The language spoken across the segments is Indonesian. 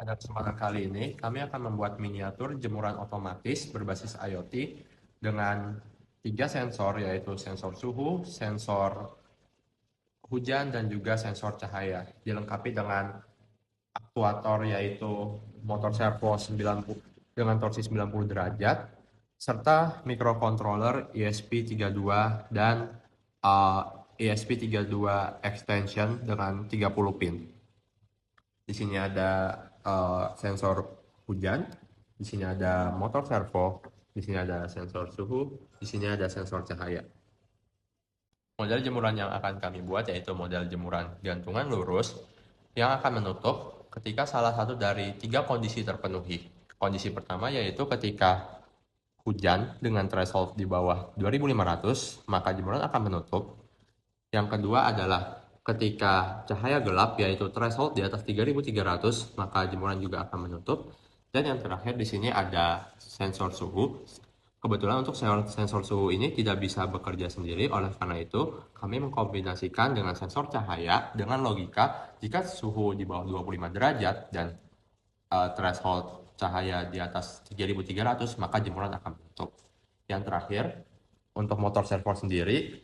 Pada kesempatan kali ini, kami akan membuat miniatur jemuran otomatis berbasis IoT dengan 3 sensor, yaitu sensor suhu, sensor hujan, dan juga sensor cahaya. Dilengkapi dengan aktuator, yaitu motor servo 90 dengan torsi 90 derajat, serta microcontroller ESP32 dan ESP32 extension dengan 30 pin. Di sini ada sensor hujan, di sini ada motor servo, di sini ada sensor suhu, di sini ada sensor cahaya. Model jemuran yang akan kami buat yaitu model jemuran gantungan lurus yang akan menutup ketika salah satu dari 3 kondisi terpenuhi. Kondisi pertama yaitu ketika hujan dengan threshold di bawah 2500, maka jemuran akan menutup. Yang kedua adalah ketika cahaya gelap, yaitu threshold di atas 3300, maka jemuran juga akan menutup. Dan yang terakhir di sini ada sensor suhu. Kebetulan untuk sensor suhu ini tidak bisa bekerja sendiri, oleh karena itu kami mengkombinasikan dengan sensor cahaya dengan logika jika suhu di bawah 25 derajat dan threshold cahaya di atas 3300, maka jemuran akan menutup. Yang terakhir, untuk motor servo sendiri,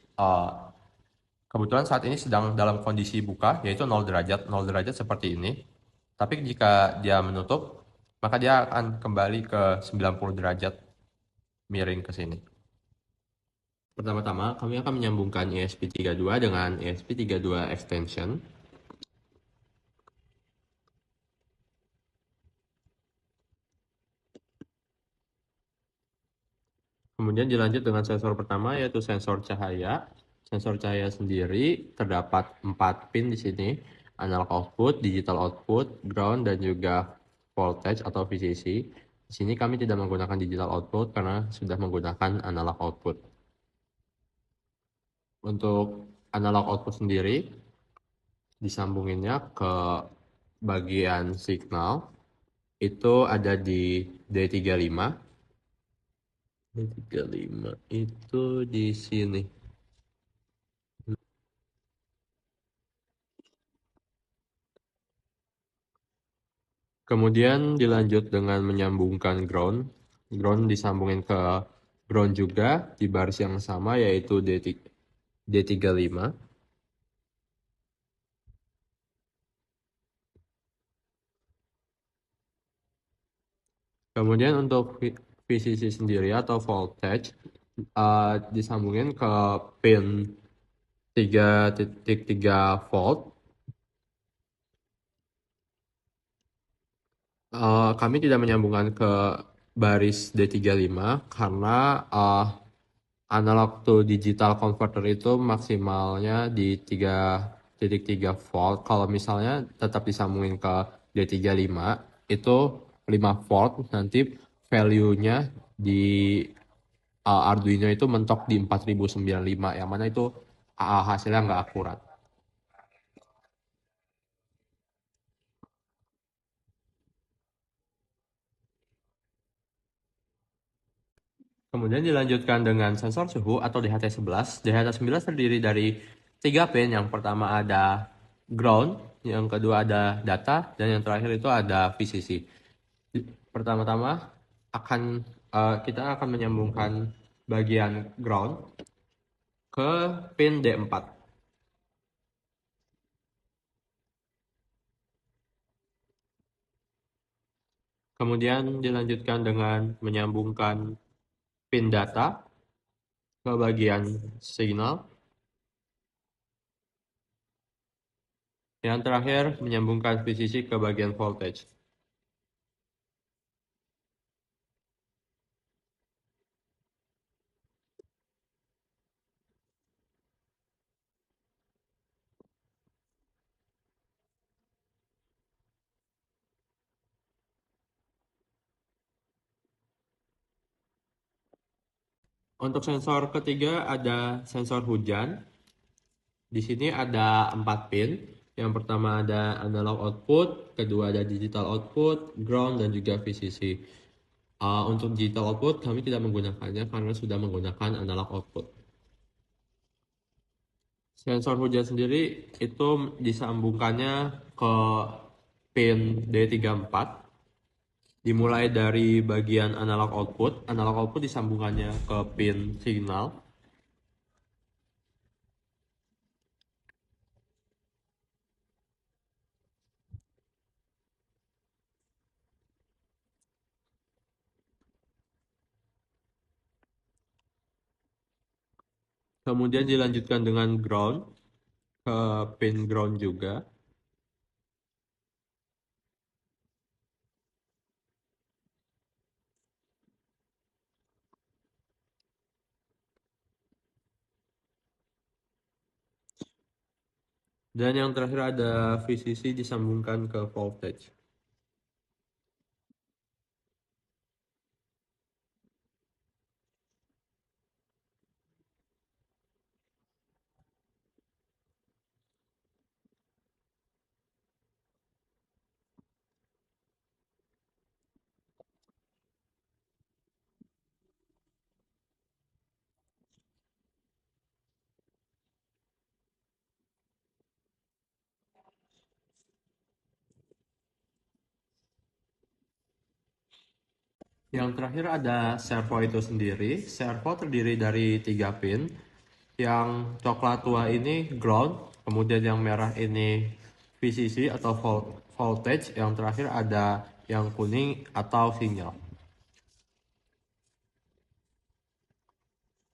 kebetulan saat ini sedang dalam kondisi buka, yaitu 0 derajat, 0 derajat seperti ini. Tapi jika dia menutup, maka dia akan kembali ke 90 derajat, miring ke sini. Pertama-tama, kami akan menyambungkan ESP32 dengan ESP32 extension. Kemudian dilanjut dengan sensor pertama, yaitu sensor cahaya. Sensor cahaya sendiri terdapat 4 pin di sini, analog output, digital output, ground, dan juga voltage atau VCC. Di sini kami tidak menggunakan digital output karena sudah menggunakan analog output. Untuk analog output sendiri, disambunginnya ke bagian signal, itu ada di D35. D35 itu di sini. Kemudian dilanjut dengan menyambungkan ground. Ground disambungin ke ground juga di baris yang sama, yaitu D35. Kemudian untuk VCC sendiri atau voltage disambungin ke pin 3.3 volt. Kami tidak menyambungkan ke baris D35 karena analog to digital converter itu maksimalnya di 3.3 volt. Kalau misalnya tetap disambungin ke D35, itu 5 volt, nanti value-nya di Arduino itu mentok di 4095, yang mana itu hasilnya nggak akurat. Kemudian dilanjutkan dengan sensor suhu atau DHT11. DHT11 terdiri dari 3 pin. Yang pertama ada ground, yang kedua ada data, dan yang terakhir itu ada VCC. Pertama-tama kita akan menyambungkan bagian ground ke pin D4. Kemudian dilanjutkan dengan menyambungkan pin data ke bagian signal. Yang terakhir menyambungkan VCC ke bagian voltage. Untuk sensor ketiga ada sensor hujan. Di sini ada 4 pin. Yang pertama ada analog output, kedua ada digital output, ground, dan juga VCC. Untuk digital output kami tidak menggunakannya karena sudah menggunakan analog output. Sensor hujan sendiri itu disambungkannya ke pin D34, dimulai dari bagian analog output disambungannya ke pin signal. Kemudian dilanjutkan dengan ground ke pin ground juga. Dan yang terakhir ada VCC disambungkan ke voltage. Yang terakhir ada servo itu sendiri. Servo terdiri dari 3 pin. Yang coklat tua ini ground, kemudian yang merah ini VCC atau voltage, yang terakhir ada yang kuning atau sinyal.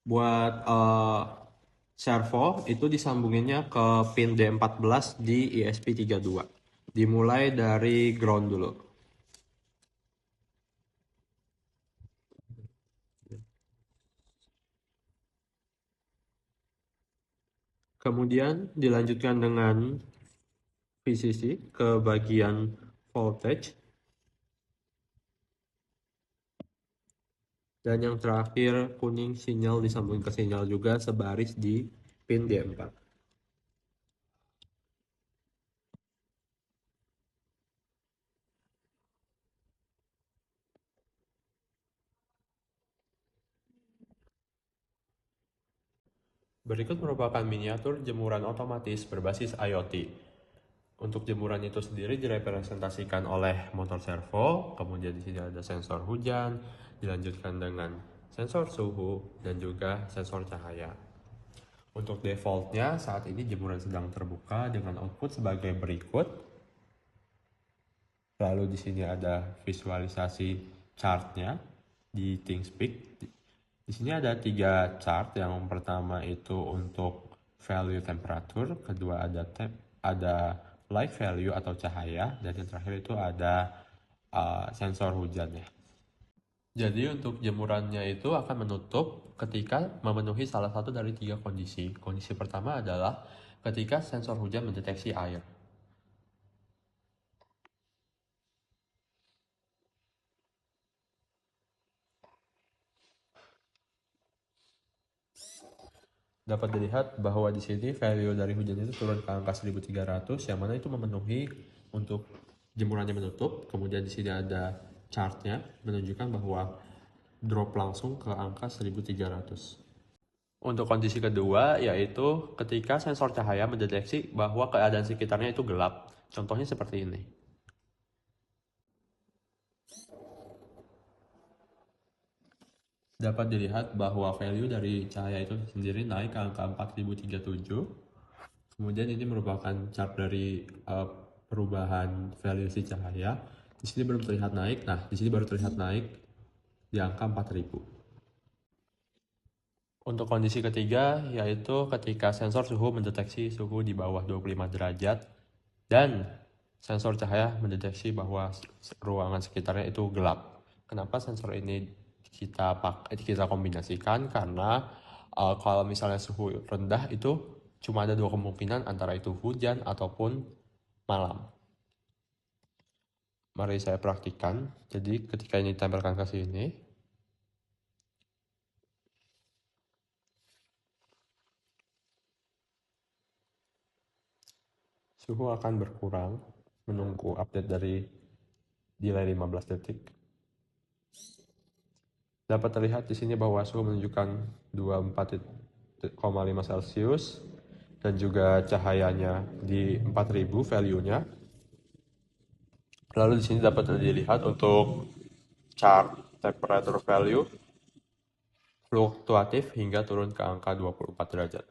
Buat servo itu disambunginnya ke pin D14 di ESP32. Dimulai dari ground dulu. Kemudian dilanjutkan dengan VCC ke bagian voltage. Dan yang terakhir kuning sinyal disambung ke sinyal juga sebaris di pin D4. Berikut merupakan miniatur jemuran otomatis berbasis IoT. Untuk jemuran itu sendiri direpresentasikan oleh motor servo, kemudian di sini ada sensor hujan, dilanjutkan dengan sensor suhu, dan juga sensor cahaya. Untuk defaultnya, saat ini jemuran sedang terbuka dengan output sebagai berikut. Lalu di sini ada visualisasi chartnya di ThinkSpeak. Di sini ada 3 chart. Yang pertama itu untuk value temperatur, kedua ada light value atau cahaya, dan yang terakhir itu ada sensor hujan ya. Jadi untuk jemurannya itu akan menutup ketika memenuhi salah satu dari 3 kondisi. Kondisi pertama adalah ketika sensor hujan mendeteksi air. Dapat dilihat bahwa di sini value dari hujan itu turun ke angka 1300, yang mana itu memenuhi untuk jemurannya menutup. Kemudian di sini ada chartnya menunjukkan bahwa drop langsung ke angka 1300. Untuk kondisi kedua yaitu ketika sensor cahaya mendeteksi bahwa keadaan sekitarnya itu gelap. Contohnya seperti ini. Dapat dilihat bahwa value dari cahaya itu sendiri naik ke angka 4037. Kemudian ini merupakan chart dari perubahan value si cahaya. Di sini belum terlihat naik. Nah, di sini baru terlihat naik di angka 4000. Untuk kondisi ketiga yaitu ketika sensor suhu mendeteksi suhu di bawah 25 derajat dan sensor cahaya mendeteksi bahwa ruangan sekitarnya itu gelap. Kenapa sensor ini kita kombinasikan? Karena kalau misalnya suhu rendah itu cuma ada 2 kemungkinan, antara itu hujan ataupun malam. Mari saya praktikkan. Jadi ketika ini ditempelkan ke sini, suhu akan berkurang, menunggu update dari delay 15 detik. Dapat terlihat di sini bahwa suhu menunjukkan 24,5 Celcius dan juga cahayanya di 4000 value-nya. Lalu di sini dapat dilihat untuk chart temperature value fluktuatif hingga turun ke angka 24 derajat.